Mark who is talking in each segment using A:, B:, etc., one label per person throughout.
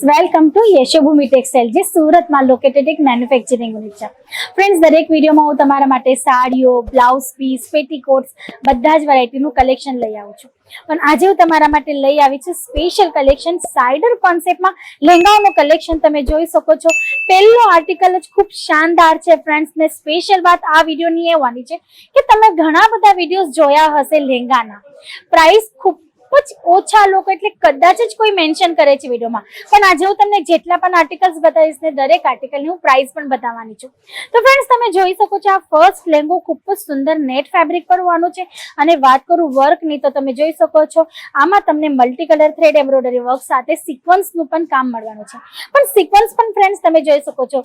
A: Welcome to Yashobhumi textile, જે સુરતમાં located એક મેન્યુફેક્ચરિંગ યુનિટ છે. ફ્રેન્ડ્સ, દરેક વિડીયોમાં હું તમારા માટે સાડીઓ, બ્લાઉઝ પીસ, પેટીકોટ્સ બધા જ વેરાયટીનું કલેક્શન લઈ આવું છું. પણ આજે હું તમારા માટે લઈ આવી છું સ્પેશિયલ કલેક્શન સાઇડર કોન્સેપ્ટમાં લહેંગાઓનું કલેક્શન. તમે જોઈ શકો છો, પહેલો આર્ટિકલ જ ખૂબ શાનદાર છે ફ્રેન્ડ્સ. ને સ્પેશિયલ વાત આ વિડીયોની એ હોવાની છે કે તમે ઘણા બધા વિડીયોઝ જોયા હશે લહેંગાના. પ્રાઇસ ખૂબ જ ઓછા લોકો એટલે કદાચ જ કોઈ મેન્શન કરે છે વિડીયોમાં, પણ આજે હું તમને જેટલા પણ આર્ટિકલ્સ બતાવીશ ને દરેક આર્ટિકલની હું પ્રાઇસ પણ બતાવવાની છું. તો ફ્રેન્ડ્સ, તમે જોઈ શકો છો આ ફર્સ્ટ લેંગો ખૂબ જ સુંદર નેટ ફેબ્રિક પર હોવાનું છે. અને વાત કરું વર્કની તો તમે જોઈ શકો છો આમાં તમને multi colour thread embroidery work સાથે સિક્વન્સનું પણ કામ મળવાનું છે. પણ સિક્વન્સ પણ ફ્રેન્ડ્સ તમે જોઈ શકો છો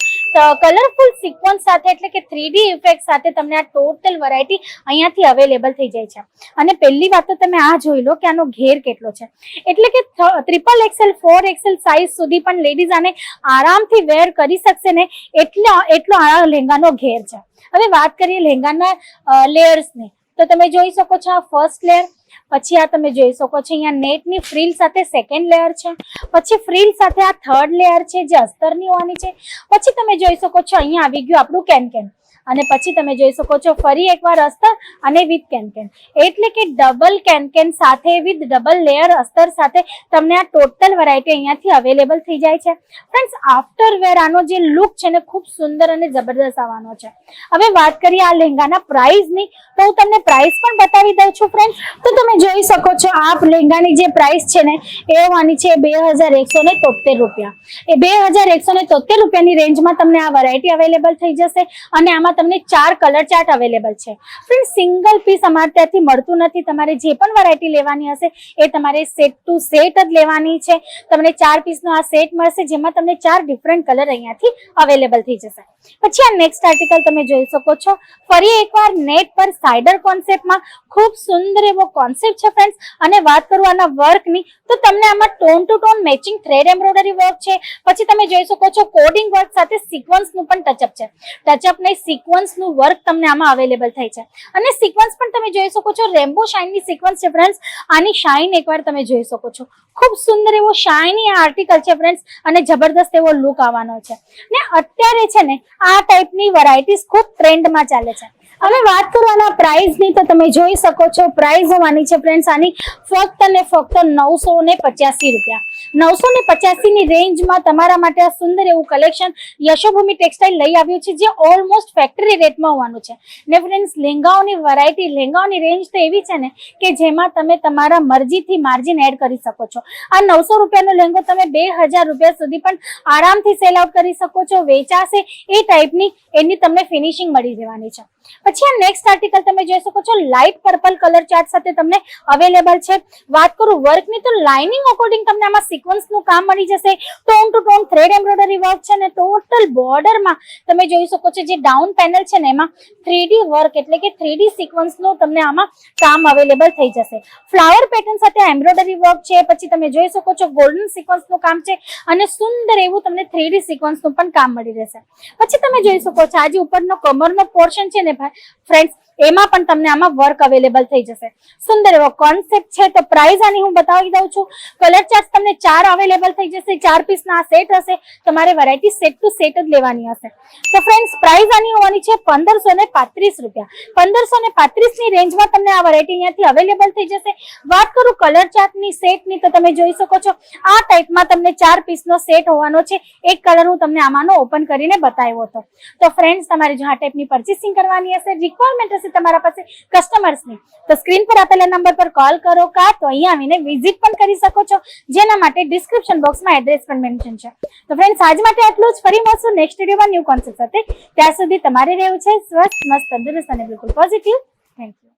A: કલરફુલ સિક્વન્સ સાથે, એટલે કે 3D ઇફેક્ટ સાથે તમને આ ટોટલ વેરાયટી અહીંયાથી અવેલેબલ થઈ જાય છે. અને પહેલી વાત તો તમે આ જોઈ લો કે આનો ઘેર કેટલો છે, એટલે કે 3XL 4XL સાઇઝ સુધી પણ લેડીઝ આને આરામથી વેર કરી શકશે ને, એટલો આ લહેંગાનો ઘેર છે. હવે વાત કરીએ લહેંગાના લેયર્સની તો તમે જોઈ શકો છો આ ફર્સ્ટ લેયર, પછી આ તમે જોઈ શકો છો અહીંયા નેટની ફ્રીલ સાથે સેકન્ડ લેયર છે, પછી ફ્રીલ સાથે આ થર્ડ લેયર છે જે અસ્તરની હોવાની છે. પછી તમે જોઈ શકો છો અહીંયા આવી ગયું આપણું કેન, અને પછી તમે જોઈ શકો છો ફરી એકવાર અસ્તર અને વિથ કેન, એટલે કે ડબલ કેન સાથે વિથ ડબલ લેયર અસ્તર સાથે તમને આ ટોટલ વેરાયટી અહીંયાથી અવેલેબલ થઈ જાય છે. ફ્રેન્ડ્સ, આફ્ટર વેર આનો જે લુક છે ને ખૂબ સુંદર અને જબરદસ્ત આવવાનો છે. હવે વાત કરીએ આ લહેંગાના પ્રાઇસની તો હું તમને પ્રાઇસ પણ બતાવી દઉં છું ફ્રેન્ડ્સ. તો તમે જોઈ શકો છો આ લહેંગાની જે પ્રાઇસ છે ને એ હોવાની છે 2173 રૂપિયા. એ 2173 રૂપિયાની રેન્જમાં તમને આ વેરાયટી અવેલેબલ થઈ જશે. અને આમાં તમને 4 કલર ચાર્ટ અવેલેબલ છે. ફ્રેન્ડ, સિંગલ પીસ અમારે ત્યાંથી મળતું નથી. તમારે જે પણ વેરાયટી લેવાની હશે એ તમારે સેટ ટુ સેટ જ લેવાની છે. તમને 4 પીસનો આ સેટ મળશે, જેમાં તમને 4 ડિફરન્ટ કલર અહીંયાથી અવેલેબલ થઈ જશે. પછી આ નેક્સ્ટ આર્ટિકલ તમે જોઈ શકો છો ફરી એકવાર નેટ પર સાઇડર કોન્સેપ્ટમાં ખૂબ સુંદર એવો કોન્સેપ્ટ છે ફ્રેન્ડ્સ. અને વાત કરું આના વર્કની તો તમને આમાં tone to tone matching thread embroidery work છે. પછી તમે જોઈ શકો છો કોડિંગ વર્ક સાથે સિક્વન્સનું પણ ટચઅપ છે. ટચઅપ ને સિક્વન્સનું વર્ક તમને આમાં અવેલેબલ થાય છે. અને સિક્વન્સ પણ તમે જોઈ શકો છો રેમ્બો શાઇનની સિક્વન્સ છે ફ્રેન્ડ્સ. આની શાઇન એકવાર તમે જોઈ શકો છો, ખૂબ સુંદર એવો શાઇની આ આર્ટિકલ છે ફ્રેન્ડ્સ. અને જબરદસ્ત એવો લુક આવવાનો છે. ને અત્યારે છે ને આ ટાઈપની વેરાયટીઝ ખૂબ ટ્રેન્ડમાં ચાલે છે. હવે વાત કરવાના પ્રાઇસની તો તમે જોઈ શકો છો પ્રાઇસ હોવાની છે ફ્રેન્ડ્સ આની ફક્ત અને ફક્ત 985 રૂપિયા. 985 ની રેન્જમાં તમારા માટે આ સુંદર એવું કલેક્શન યશોભૂમિ ટેક્સટાઇલ લઈ આવ્યું છે, જે ઓલમોસ્ટ ફેક્ટરી રેટમાં હોવાનું છે. ને ફ્રેન્ડ્સ, લહેંગાઓની વેરાયટી, લહેંગાઓની રેન્જ તો એવી છે ને કે જેમાં તમે તમારા મરજીથી માર્જિન એડ કરી શકો છો. આ 900 રૂપિયાનો લહેંગો તમે 2000 રૂપિયા સુધી પણ આરામથી સેલ આઉટ કરી શકો છો. વેચાશે એ ટાઈપની એની તમને ફિનિશિંગ મળી જવાની છે. પછી આ નેક્સ્ટ આર્ટિકલ તમે જોઈ શકો છો લાઇટ પર્પલ કલર ચાર્ટ સાથે તમને અવેલેબલ છે. વાત કરું વર્કની તો લાઇનિંગ અકોર્ડિંગ તમને આમાં સિક્વન્સનું કામ મળી જશે. Tone to tone thread embroidery work છે ને ટોટલ બોર્ડરમાં તમે જોઈ શકો છો જે ડાઉન પેનલ છે ને એમાં 3D વર્ક એટલે કે 3D સિક્વન્સનું તમને આમાં કામ અવેલેબલ થઈ જશે. ફ્લાવર પેટર્ન સાથે એમ્બ્રોઇડરી વર્ક છે. પછી તમે જોઈ શકો છો ગોલ્ડન સિક્વન્સનું કામ છે અને સુંદર એવું તમને 3D સિક્વન્સનું પણ કામ મળી રહેશે. પછી તમે જોઈ શકો છો આજે ઉપરનો કમરનો પોર્શન છે ને ફ્રેન્ડ્સ એમાં પણ તમને આમાં વર્ક અવેલેબલ થઈ જશે. સુંદર એવો કોન્સેપ્ટ છે. તો પ્રાઇસ આની હું બતાવી દઉં છું. કલર ચાર્ટ તમને 4 અવેલેબલ થઈ જશે. 4 પીસના આ સેટ હશે. તમારે વેરાયટી સેટ ટુ સેટ જ લેવાની હશે. તો ફ્રેન્ડ્સ, પ્રાઇસ આની હોવાની છે 1535 રૂપિયા. 1535 ની રેન્જમાં તમને આ વેરાયટી અહીંયાથી અવેલેબલ થઈ જશે. વાત કરું કલર ચાર્ટની સેટની તો તમે જોઈ શકો છો આ ટાઈપમાં તમને 4 પીસનો સેટ હોવાનો છે. એક કલર હું તમને આમાંનો ઓપન કરીને બતાવ્યો હતો. તો ફ્રેન્ડ્સ, તમારે જો આ ટાઈપની પરચેસિંગ કરવાની હશે, રિક્વાયરમેન્ટ હશે તમારા પાસે કસ્ટમર્સની, તો સ્ક્રીન પર આપેલા નંબર પર કોલ કરો કા તો અહીંયા આવીને વિઝિટ પણ કરી શકો છો, જેના માટે ડિસ્ક્રિપ્શન બોક્સમાં એડ્રેસ પણ મેન્શન છે. તો ફ્રેન્ડ્સ, આજ માટે આટલું જ. ફરી મળશું નેક્સ્ટ વિડીયોમાં ન્યૂ કોન્સેપ્ટ સાથે. ત્યાં સુધી તમારે રહેવું છે સ્વસ્થ, મસ્ત, તંદુરસ્ત અને બિલકુલ પોઝિટિવ. Thank you.